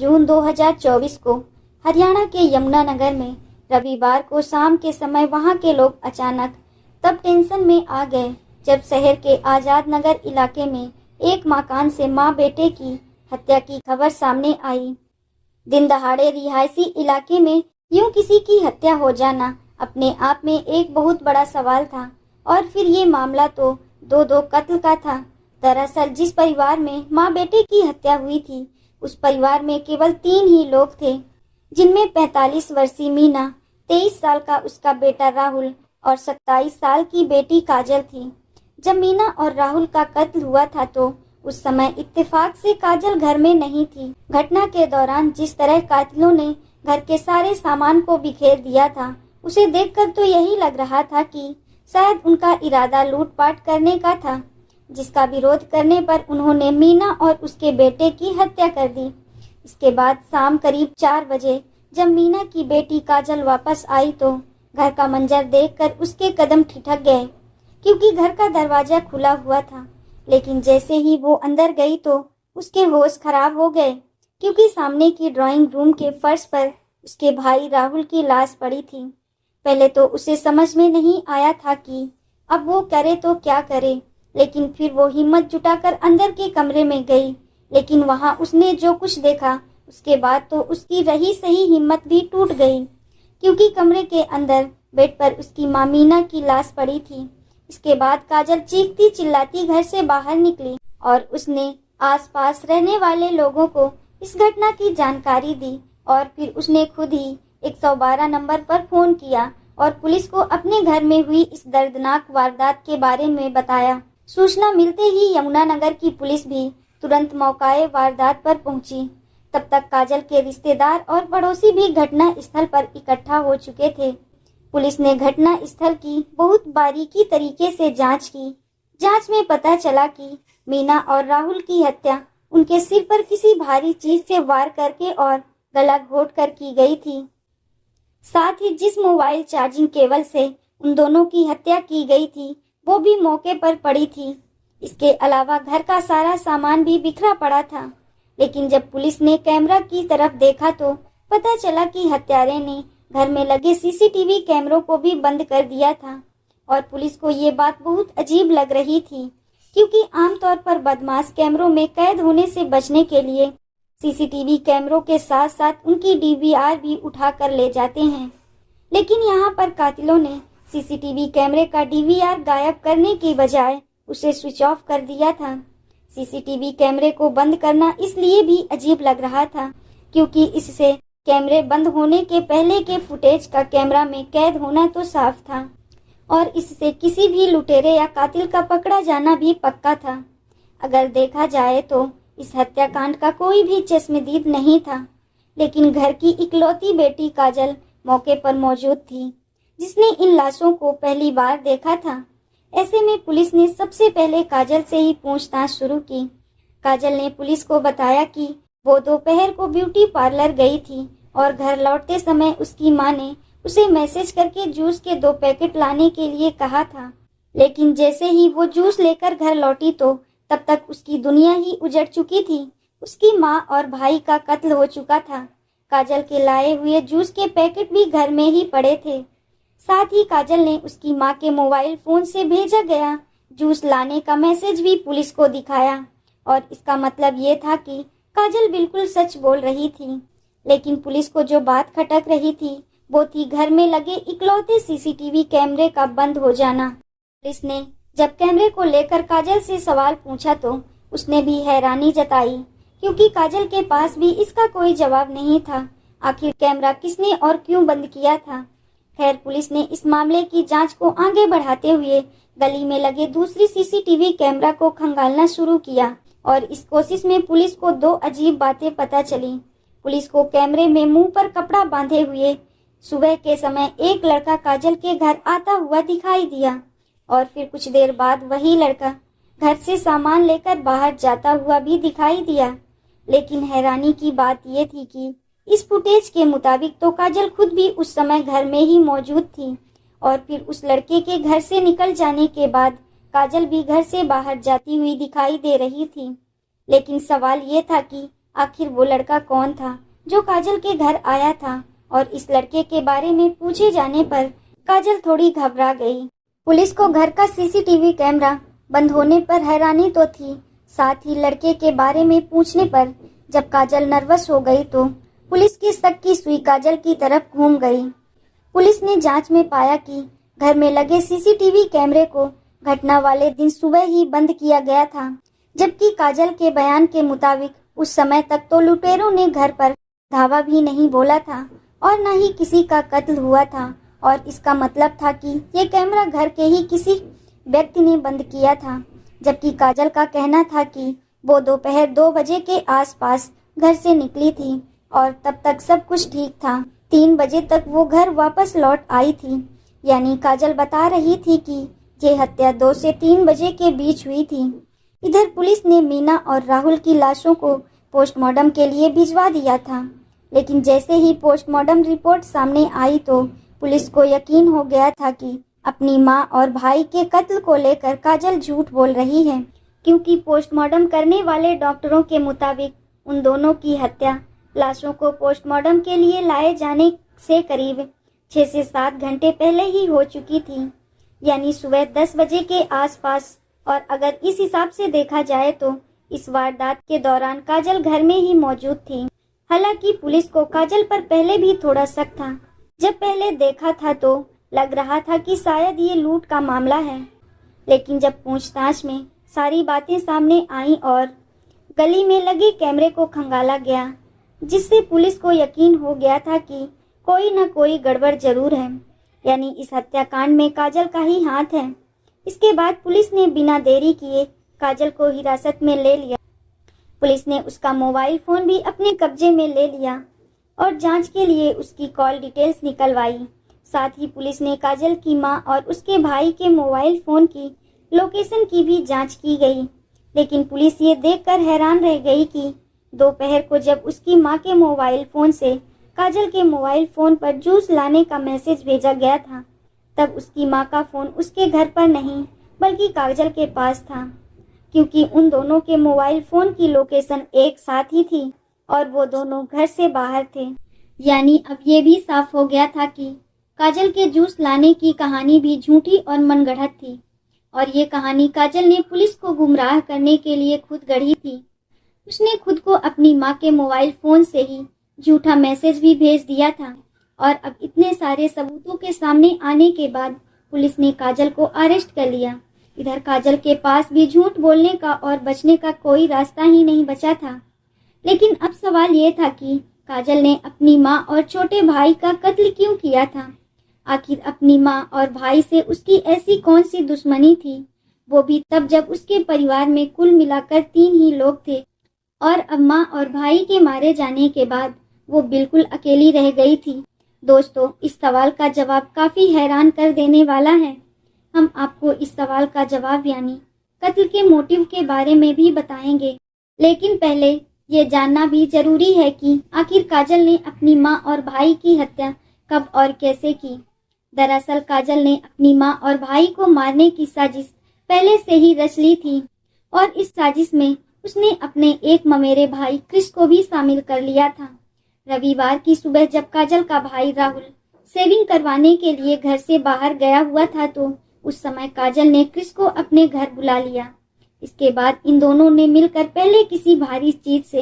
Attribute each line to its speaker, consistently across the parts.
Speaker 1: जून 2024 को हरियाणा के यमुनानगर में रविवार को शाम के समय वहां के लोग अचानक तब टेंशन में आ गए जब शहर के आजाद नगर इलाके में एक मकान से मां बेटे की हत्या की खबर सामने आई। दिन दहाड़े रिहायशी इलाके में यूं किसी की हत्या हो जाना अपने आप में एक बहुत बड़ा सवाल था और फिर ये मामला तो दो कत्ल का था। दरअसल जिस परिवार में मां बेटे की हत्या हुई थी उस परिवार में केवल 3 ही लोग थे, जिनमें 45 वर्षीय मीना, 23 साल का उसका बेटा राहुल और 27 साल की बेटी काजल थी। जब मीना और राहुल का कत्ल हुआ था तो उस समय इत्तेफाक से काजल घर में नहीं थी। घटना के दौरान जिस तरह कातिलों ने घर के सारे सामान को बिखेर दिया था उसे देखकर तो यही लग रहा था कि शायद उनका इरादा लूटपाट करने का था, जिसका विरोध करने पर उन्होंने मीना और उसके बेटे की हत्या कर दी। इसके बाद शाम करीब 4 बजे जब मीना की बेटी काजल वापस आई तो घर का मंजर देखकर उसके कदम ठिठक गए, क्योंकि घर का दरवाजा खुला हुआ था। लेकिन जैसे ही वो अंदर गई तो उसके होश खराब हो गए, क्योंकि सामने की ड्राइंग रूम के फर्श पर उसके भाई राहुल की लाश पड़ी थी। पहले तो उसे समझ में नहीं आया था कि अब वो करे तो क्या करे, लेकिन फिर वो हिम्मत जुटाकर अंदर के कमरे में गई। लेकिन वहां उसने जो कुछ देखा उसके बाद तो उसकी रही सही हिम्मत भी टूट गई, क्योंकि कमरे के अंदर बेड पर उसकी मां मीना की लाश पड़ी थी। इसके बाद काजल चीखती चिल्लाती घर से बाहर निकली और उसने आसपास रहने वाले लोगों को इस घटना की जानकारी दी और फिर उसने खुद ही 112 नंबर पर फोन किया और पुलिस को अपने घर में हुई इस दर्दनाक वारदात के बारे में बताया। सूचना मिलते ही यमुनानगर की पुलिस भी तुरंत मौकाए वारदात पर पहुंची। तब तक काजल के रिश्तेदार और पड़ोसी भी घटना स्थल पर इकट्ठा हो चुके थे। पुलिस ने घटना स्थल की बहुत बारीकी तरीके से जांच की। जांच में पता चला कि मीना और राहुल की हत्या उनके सिर पर किसी भारी चीज से वार करके और गला घोट कर की गई थी। साथ ही जिस मोबाइल चार्जिंग केबल से उन दोनों की हत्या की गई थी वो भी मौके पर पड़ी थी। इसके अलावा घर का सारा सामान भी बिखरा पड़ा था। लेकिन जब पुलिस ने कैमरा की तरफ देखा तो पता चला कि हत्यारे ने घर में लगे सीसीटीवी कैमरों को भी बंद कर दिया था। और पुलिस को ये बात बहुत अजीब लग रही थी, क्योंकि आमतौर पर बदमाश कैमरों में कैद होने से बचने के लिए सीसीटीवी कैमरों के साथ साथ उनकी डीवीआर भी उठा कर ले जाते हैं। लेकिन यहाँ पर कातिलों ने सीसीटीवी कैमरे का डीवीआर गायब करने की बजाय उसे स्विच ऑफ कर दिया था। सीसीटीवी कैमरे को बंद करना इसलिए भी अजीब लग रहा था क्योंकि इससे कैमरे बंद होने के पहले के फुटेज का कैमरा में कैद होना तो साफ था और इससे किसी भी लुटेरे या कातिल का पकड़ा जाना भी पक्का था। अगर देखा जाए तो इस हत्याकांड का कोई भी चश्मदीद नहीं था, लेकिन घर की इकलौती बेटी काजल मौके पर मौजूद थी, जिसने इन लाशों को पहली बार देखा था। ऐसे में पुलिस ने सबसे पहले काजल से ही पूछताछ शुरू की। काजल ने पुलिस को बताया कि वो दोपहर को ब्यूटी पार्लर गई थी और घर लौटते समय उसकी मां ने उसे मैसेज करके जूस के 2 पैकेट लाने के लिए कहा था। लेकिन जैसे ही वो जूस लेकर घर लौटी तो तब तक उसकी दुनिया ही उजड़ चुकी थी। उसकी माँ और भाई का कत्ल हो चुका था। काजल के लाए हुए जूस के पैकेट भी घर में ही पड़े थे। साथ ही काजल ने उसकी माँ के मोबाइल फोन से भेजा गया जूस लाने का मैसेज भी पुलिस को दिखाया और इसका मतलब ये था कि काजल बिल्कुल सच बोल रही थी। लेकिन पुलिस को जो बात खटक रही थी वो थी घर में लगे इकलौते सीसीटीवी कैमरे का बंद हो जाना। पुलिस ने जब कैमरे को लेकर काजल से सवाल पूछा तो उसने भी हैरानी जताई, क्योंकि काजल के पास भी इसका कोई जवाब नहीं था। आखिर कैमरा किसने और क्यों बंद किया था? खैर, पुलिस ने इस मामले की जांच को आगे बढ़ाते हुए गली में लगे दूसरी सीसीटीवी कैमरा को खंगालना शुरू किया और इस कोशिश में पुलिस को 2 अजीब बातें पता चली। पुलिस को कैमरे में मुंह पर कपड़ा बांधे हुए सुबह के समय एक लड़का काजल के घर आता हुआ दिखाई दिया और फिर कुछ देर बाद वही लड़का घर से सामान लेकर बाहर जाता हुआ भी दिखाई दिया। लेकिन हैरानी की बात यह थी कि इस फुटेज के मुताबिक तो काजल खुद भी उस समय घर में ही मौजूद थी और फिर उस लड़के के घर से निकल जाने के बाद काजल भी घर से बाहर जाती हुई दिखाई दे रही थी। लेकिन सवाल ये था कि आखिर वो लड़का कौन था जो काजल के घर आया था, और इस लड़के के बारे में पूछे जाने पर काजल थोड़ी घबरा गई। पुलिस को घर का सीसीटीवी कैमरा बंद होने पर हैरानी तो थी, साथ ही लड़के के बारे में पूछने पर जब काजल नर्वस हो गई तो पुलिस की शक की सुई काजल की तरफ घूम गई। पुलिस ने जांच में पाया कि घर में लगे सीसीटीवी कैमरे को घटना वाले दिन सुबह ही बंद किया गया था, जबकि काजल के बयान के मुताबिक उस समय तक तो लुटेरों ने घर पर धावा भी नहीं बोला था और न ही किसी का कत्ल हुआ था, और इसका मतलब था कि ये कैमरा घर के ही किसी व्यक्ति ने बंद किया था। जबकि काजल का कहना था कि वो दोपहर 2 बजे के आसपास घर से निकली थी और तब तक सब कुछ ठीक था। 3 बजे तक वो घर वापस लौट आई थी। यानी काजल बता रही थी कि ये हत्या 2 से 3 बजे के बीच हुई थी। इधर पुलिस ने मीना और राहुल की लाशों को पोस्टमार्टम के लिए भिजवा दिया था, लेकिन जैसे ही पोस्टमार्टम रिपोर्ट सामने आई तो पुलिस को यकीन हो गया था कि अपनी मां और भाई के कत्ल को लेकर काजल झूठ बोल रही है, क्योंकि पोस्टमार्टम करने वाले डॉक्टरों के मुताबिक उन दोनों की हत्या लाशों को पोस्टमार्टम के लिए लाए जाने से करीब 6 से 7 घंटे पहले ही हो चुकी थी, यानी सुबह 10 बजे के आसपास। और अगर इस हिसाब से देखा जाए तो इस वारदात के दौरान काजल घर में ही मौजूद थी। हालांकि पुलिस को काजल पर पहले भी थोड़ा शक था। जब पहले देखा था तो लग रहा था कि शायद ये लूट का मामला है, लेकिन जब पूछताछ में सारी बातें सामने आईं और गली में लगे कैमरे को खंगाला गया, जिससे पुलिस को यकीन हो गया था कि कोई न कोई गड़बड़ जरूर है, यानी इस हत्याकांड में काजल का ही हाथ है। इसके बाद पुलिस ने बिना देरी किए काजल को हिरासत में ले लिया। पुलिस ने उसका मोबाइल फोन भी अपने कब्जे में ले लिया और जांच के लिए उसकी कॉल डिटेल्स निकलवाई। साथ ही पुलिस ने काजल की मां और उसके भाई के मोबाइल फोन की लोकेशन की भी जांच की गई। लेकिन पुलिस ये देखकर हैरान रह गई कि दोपहर को जब उसकी मां के मोबाइल फोन से काजल के मोबाइल फोन पर जूस लाने का मैसेज भेजा गया था, तब उसकी मां का फोन उसके घर पर नहीं बल्कि काजल के पास था, क्योंकि उन दोनों के मोबाइल फोन की लोकेशन एक साथ ही थी और वो दोनों घर से बाहर थे। यानी अब ये भी साफ हो गया था कि काजल के जूस लाने की कहानी भी झूठी और मनगढ़ंत थी, और ये कहानी काजल ने पुलिस को गुमराह करने के लिए खुद गढ़ी थी। उसने खुद को अपनी मां के मोबाइल फोन से ही झूठा मैसेज भी भेज दिया था, और अब इतने सारे सबूतों के सामने आने के बाद पुलिस ने काजल को अरेस्ट कर लिया। इधर काजल के पास भी झूठ बोलने का और बचने का कोई रास्ता ही नहीं बचा था। लेकिन अब सवाल ये था कि काजल ने अपनी मां और छोटे भाई का कत्ल क्यों किया था। आखिर अपनी मां और भाई से उसकी ऐसी कौन सी दुश्मनी थी, वो भी तब जब उसके परिवार में कुल मिलाकर 3 ही लोग थे, और अब मां और भाई के मारे जाने के बाद वो बिल्कुल अकेली रह गई थी। दोस्तों, इस सवाल का जवाब काफी हैरान कर देने वाला है। हम आपको इस सवाल का जवाब यानी कत्ल के मोटिव के बारे में भी बताएंगे, लेकिन पहले ये जानना भी जरूरी है कि आखिर काजल ने अपनी मां और भाई की हत्या कब और कैसे की। दरअसल काजल ने अपनी मां और भाई को मारने की साजिश पहले से ही रच ली थी, और इस साजिश में उसने अपने एक ममेरे भाई क्रिस को भी शामिल कर लिया था। रविवार की सुबह जब काजल का भाई राहुल सेविंग करवाने के लिए घर से बाहर गया हुआ था तो उस समय काजल ने क्रिस को अपने घर बुला लिया। इसके बाद इन दोनों ने मिलकर पहले किसी भारी चीज से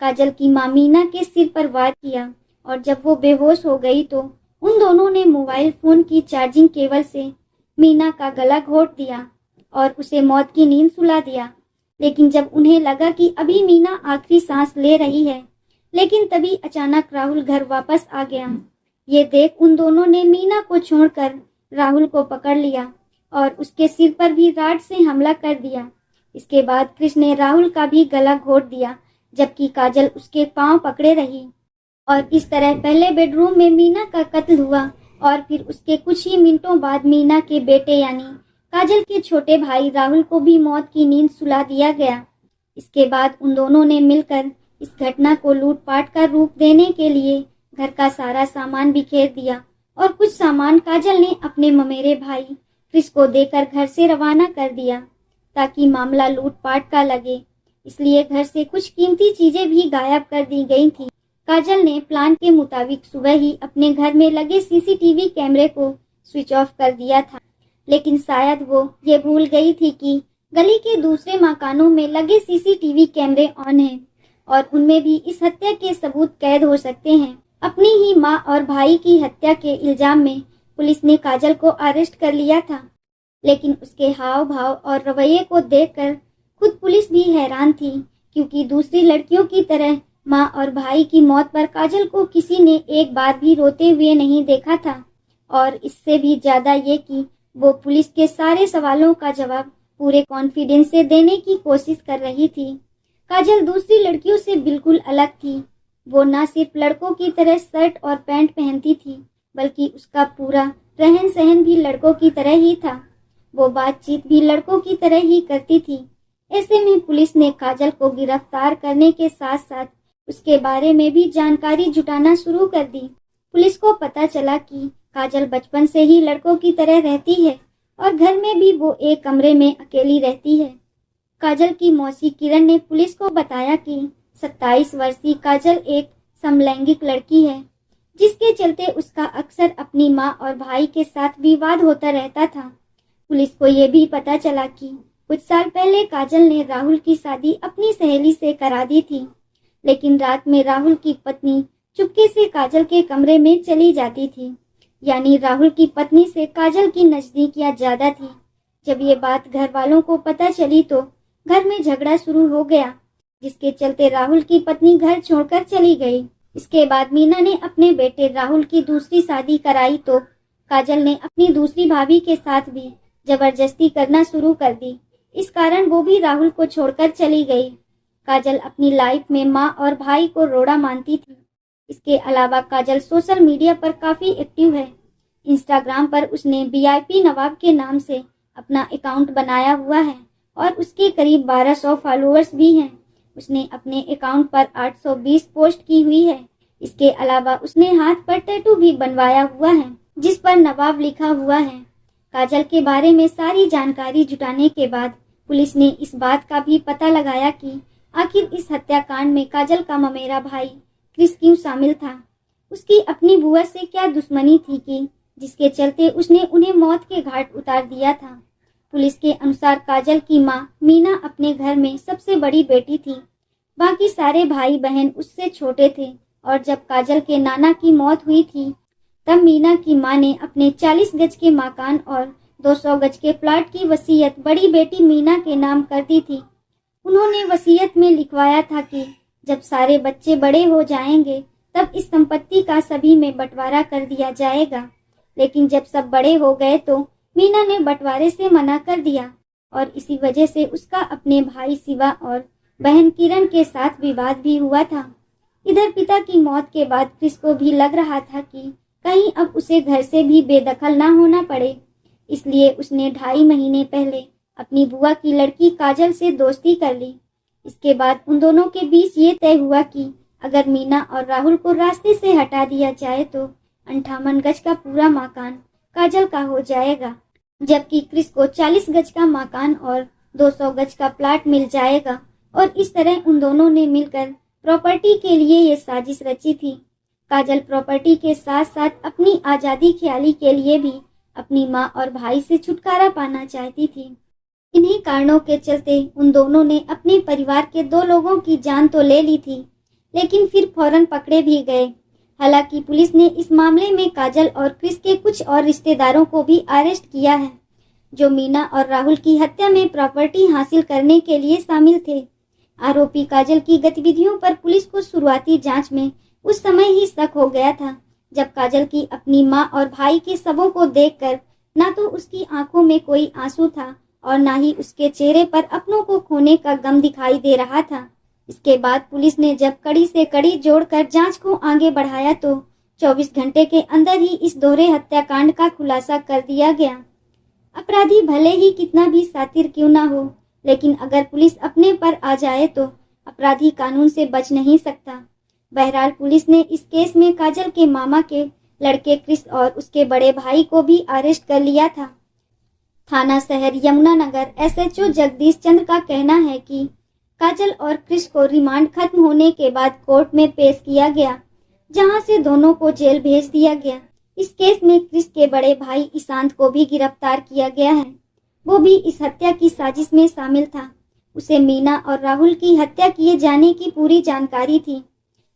Speaker 1: काजल की मां मीना के सिर पर वार किया, और जब वो बेहोश हो गई तो उन दोनों ने मोबाइल फोन की चार्जिंग केबल से मीना का गला घोट दिया और उसे मौत की नींद सुला दिया। लेकिन जब उन्हें लगा कि अभी मीना आखिरी सांस ले रही है, लेकिन तभी अचानक राहुल घर वापस आ गया। ये देख उन दोनों ने मीना को छोड़कर राहुल को पकड़ लिया और उसके सिर पर भी राड से हमला कर दिया। इसके बाद कृष्ण ने राहुल का भी गला घोट दिया, जबकि काजल उसके पांव पकड़े रही। और इस तरह पहले बेडरूम में मीना का कत्ल हुआ, और फिर उसके कुछ ही मिनटों बाद मीना के बेटे यानी काजल के छोटे भाई राहुल को भी मौत की नींद सुला दिया गया। इसके बाद उन दोनों ने मिलकर इस घटना को लूटपाट का रूप देने के लिए घर का सारा सामान बिखेर दिया, और कुछ सामान काजल ने अपने ममेरे भाई क्रिस को देकर घर से रवाना कर दिया ताकि मामला लूटपाट का लगे। इसलिए घर से कुछ कीमती चीजें भी गायब कर दी गई थी। काजल ने प्लान के मुताबिक सुबह ही अपने घर में लगे सीसीटीवी कैमरे को स्विच ऑफ कर दिया था, लेकिन शायद वो ये भूल गई थी कि गली के दूसरे मकानों में लगे सीसीटीवी कैमरे ऑन हैं और उनमें भी इस हत्या के सबूत कैद हो सकते हैं। अपनी ही माँ और भाई की हत्या के इल्जाम में पुलिस ने काजल को अरेस्ट कर लिया था, लेकिन उसके हाव भाव और रवैये को देखकर खुद पुलिस भी हैरान थी, क्योंकि दूसरी लड़कियों की तरह माँ और भाई की मौत पर काजल को किसी ने एक बार भी रोते हुए नहीं देखा था। और इससे भी ज्यादा ये कि वो पुलिस के सारे सवालों का जवाब पूरे कॉन्फिडेंस से देने की कोशिश कर रही थी। काजल दूसरी लड़कियों से बिल्कुल अलग थी। वो न सिर्फ लड़कों की तरह शर्ट और पैंट पहनती थी, बल्कि उसका पूरा रहन सहन भी लड़कों की तरह ही था। वो बातचीत भी लड़कों की तरह ही करती थी। ऐसे में पुलिस ने काजल को गिरफ्तार करने के साथ साथ उसके बारे में भी जानकारी जुटाना शुरू कर दी। पुलिस को पता चला कि काजल बचपन से ही लड़कों की तरह रहती है और घर में भी वो एक कमरे में अकेली रहती है। काजल की मौसी किरण ने पुलिस को बताया कि 27 वर्षीय काजल एक समलैंगिक लड़की है, जिसके चलते उसका अक्सर अपनी माँ और भाई के साथ विवाद होता रहता था। पुलिस को ये भी पता चला कि कुछ साल पहले काजल ने राहुल की शादी अपनी सहेली से करा दी थी, लेकिन रात में राहुल की पत्नी चुपके से काजल के कमरे में चली जाती थी। यानी राहुल की पत्नी से काजल की नजदीकियां ज्यादा थी। जब ये बात घर वालों को पता चली तो घर में झगड़ा शुरू हो गया, जिसके चलते राहुल की पत्नी घर छोड़कर चली गई। इसके बाद मीना ने अपने बेटे राहुल की दूसरी शादी कराई तो काजल ने अपनी दूसरी भाभी के साथ भी जबरदस्ती करना शुरू कर दी। इस कारण वो भी राहुल को छोड़कर चली गई। काजल अपनी लाइफ में माँ और भाई को रोड़ा मानती थी। इसके अलावा काजल सोशल मीडिया पर काफी एक्टिव है। इंस्टाग्राम पर उसने VIP नवाब के नाम से अपना अकाउंट बनाया हुआ है और उसके करीब 1200 फॉलोअर्स भी हैं। उसने अपने अकाउंट पर 820 पोस्ट की हुई है। इसके अलावा उसने हाथ पर टैटू भी बनवाया हुआ है, जिस पर नवाब लिखा हुआ है। काजल के बारे में सारी जानकारी जुटाने के बाद पुलिस ने इस बात का भी पता लगाया कि आखिर इस हत्याकांड में काजल का ममेरा भाई क्रिस क्यों शामिल था। उसकी अपनी बुआ से क्या दुश्मनी थी कि जिसके चलते उसने उन्हें मौत के घाट उतार दिया था। पुलिस के अनुसार काजल की मां मीना अपने घर में सबसे बड़ी बेटी थी। बाकी सारे भाई बहन उससे छोटे थे और जब काजल के नाना की मौत हुई थी तब मीना की मां ने अपने 40 गज के मकान और 200 गज के प्लाट की वसीयत बड़ी बेटी मीना के नाम कर दी थी। उन्होंने वसीयत में लिखवाया था कि जब सारे बच्चे बड़े हो जाएंगे तब इस संपत्ति का सभी में बंटवारा कर दिया जाएगा। लेकिन जब सब बड़े हो गए तो मीना ने बंटवारे से मना कर दिया और इसी वजह से उसका अपने भाई शिवा और बहन किरण के साथ विवाद भी हुआ था। इधर पिता की मौत के बाद क्रिस को भी लग रहा था कि कहीं अब उसे घर से भी बेदखल ना होना पड़े, इसलिए उसने 2.5 महीने पहले अपनी बुआ की लड़की काजल से दोस्ती कर ली। इसके बाद उन दोनों के बीच ये तय हुआ कि अगर मीना और राहुल को रास्ते से हटा दिया जाए तो 58 गज का पूरा मकान काजल का हो जाएगा, जबकि क्रिस को 40 गज का मकान और 200 गज का प्लाट मिल जाएगा। और इस तरह उन दोनों ने मिलकर प्रॉपर्टी के लिए ये साजिश रची थी। काजल प्रॉपर्टी के साथ साथ अपनी आजादी ख्याली के लिए भी अपनी माँ और भाई से छुटकारा पाना चाहती थी। इन्हीं कारणों के चलते उन दोनों ने अपने परिवार के 2 लोगों की जान तो ले ली थी, लेकिन फिर फौरन पकड़े भी गए। हालांकि पुलिस ने इस मामले में काजल और क्रिस के कुछ और रिश्तेदारों को भी अरेस्ट किया है, जो मीना और राहुल की हत्या में प्रॉपर्टी हासिल करने के लिए शामिल थे। आरोपी काजल की गतिविधियों पर पुलिस को शुरुआती जांच में उस समय ही शक हो गया था, जब काजल की अपनी मां और भाई के शवों को देखकर ना तो उसकी आंखों में कोई आंसू था और ना ही उसके चेहरे पर अपनों को खोने का गम दिखाई दे रहा था। इसके बाद पुलिस ने जब कड़ी से कड़ी जोड़कर जांच को आगे बढ़ाया तो 24 घंटे के अंदर ही इस दोहरे हत्याकांड का खुलासा कर दिया गया। अपराधी भले ही कितना भी शातिर क्यों ना हो, लेकिन अगर पुलिस अपने पर आ जाए तो अपराधी कानून से बच नहीं सकता। बहरहाल पुलिस ने इस केस में काजल के मामा के लड़के क्रिस और उसके बड़े भाई को भी अरेस्ट कर लिया था। थाना शहर यमुनानगर SHO जगदीश चंद्र का कहना है कि काजल और क्रिस को रिमांड खत्म होने के बाद कोर्ट में पेश किया गया, जहां से दोनों को जेल भेज दिया गया। इस केस में क्रिस के बड़े भाई ईशांत को भी गिरफ्तार किया गया है। वो भी इस हत्या की साजिश में शामिल था। उसे मीना और राहुल की हत्या किए जाने की पूरी जानकारी थी।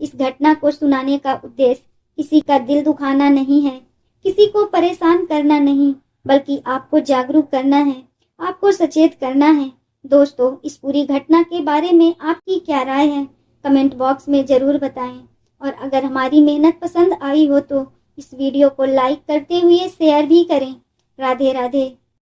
Speaker 1: इस घटना को सुनाने का उद्देश्य किसी का दिल दुखाना नहीं है, किसी को परेशान करना नहीं, बल्कि आपको जागरूक करना है, आपको सचेत करना है। दोस्तों, इस पूरी घटना के बारे में आपकी क्या राय है, कमेंट बॉक्स में जरूर बताएं। और अगर हमारी मेहनत पसंद आई हो तो इस वीडियो को लाइक करते हुए शेयर भी करें। राधे राधे।